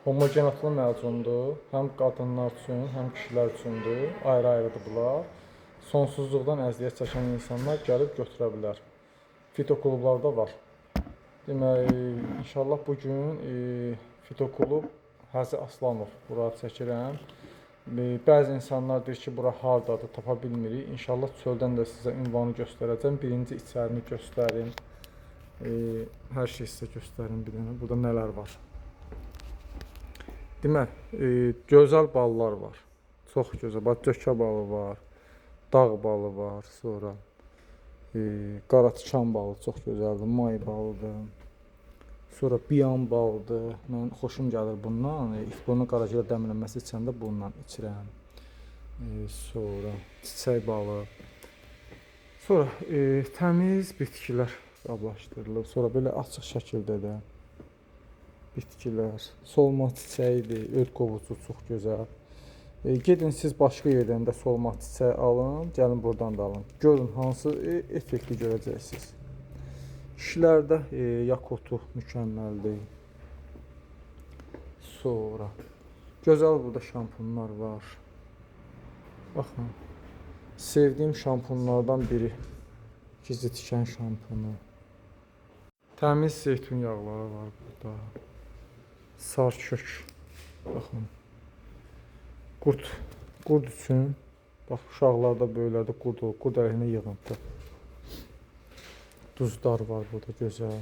Homogenatlı məzundur. Həm qadınlar üçün, həm kişilər üçündür. Ayrı-ayrıdır bunlar. Sonsuzluqdan əziyyət çəkən insanlar gəlib götürə bilər. Fitoklublarda var. Demək, inşallah bugün fitoklub Həzi Aslanov bura çəkirəm. Bəzi insanlar deyir ki, bura hardadır, tapa bilmirik. İnşallah çöldən də sizə ünvanı göstərəcəm. Birinci içərini göstərim. Hər şey sizə göstərim bir dənə. Burada nələr var? Demək, gözəl ballar var. Çox gözəl. Bax, cökə balı var, dağ balı var, sonra qara tikan balı çox gözəldir, may balıdır. Sonra biyan balıdır. Mən xoşum gəlir bundan. İfqonu qaracıya dəmlənməsi içəndə bundan içirəm. Sonra çiçək balı. Sonra təmiz bitkilər qablaşdırılıb. Sonra belə açıq şəkildə də bitkilər, solma çiçəyidir, öd qovucu çox gözəl. Gedin siz başqa yerdən də solma çiçəyi alın, gəlin buradan da alın. Görün hansı effekti görəcəksiniz. Kişilərdə yakotu mükəmməldir. Sonra gözəl burada şampunlar var. Baxın, sevdiyim şampunlardan biri gizli tikan şampunu. Təmiz zeytun yağları var burada. Sar kök. Baxın. Qurd üçün. Bax, uşaqlarda belədir, qurd əleyhinə yığıntı. Duzlar var burada gözəl.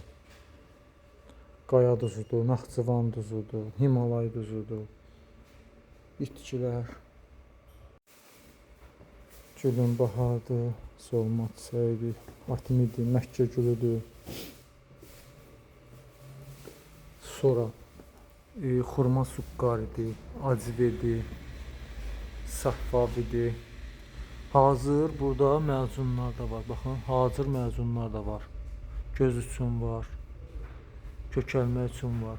Qaya duzudur, Naxçıvan duzudur, Himalay duzudur. Bitkilər. Gülün bahardır, solma çiçəyidir, atmidir, Məkkə gülüdür. Sonra xurma suqqaridir, acivədir, saffavidir. Hazır burada məzunlar da var. Baxın, hazır məzunlar da var. Göz üçün var, kökəlmə üçün var.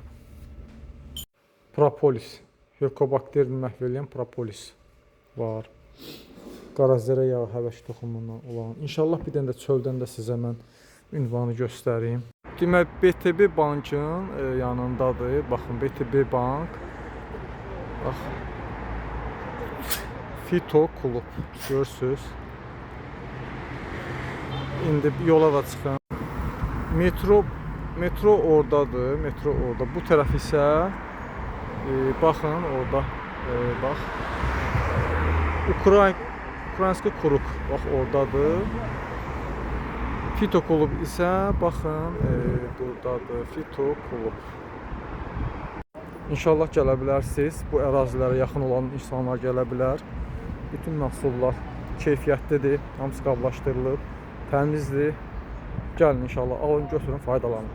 Propolis, helikobakterini məhv edən propolis var. Qarazərə yağı həvəş toxumundan olan. İnşallah bir dənə də çöldən də sizə mən ünvanı göstərim. Demək, BTB bankın yanındadır. Baxın, BTB bank. Bax, Fito klub. Görürsünüz. İndi yola da çıxın. Metro oradadır. Metro orada. Bu tərəf isə baxın, orada bax. Ukraynski Kruk. Bax, oradadır. Fito klub isə baxın, buradadır. Fito klub. İnşallah gələ bilərsiniz. Bu ərazilərə yaxın olan insanlar gələ bilər. Bütün məhsullar keyfiyyətlidir. Hamısı qablaşdırılıb. Təmizdir. Gəlin inşallah, alın, götürün, faydalanın.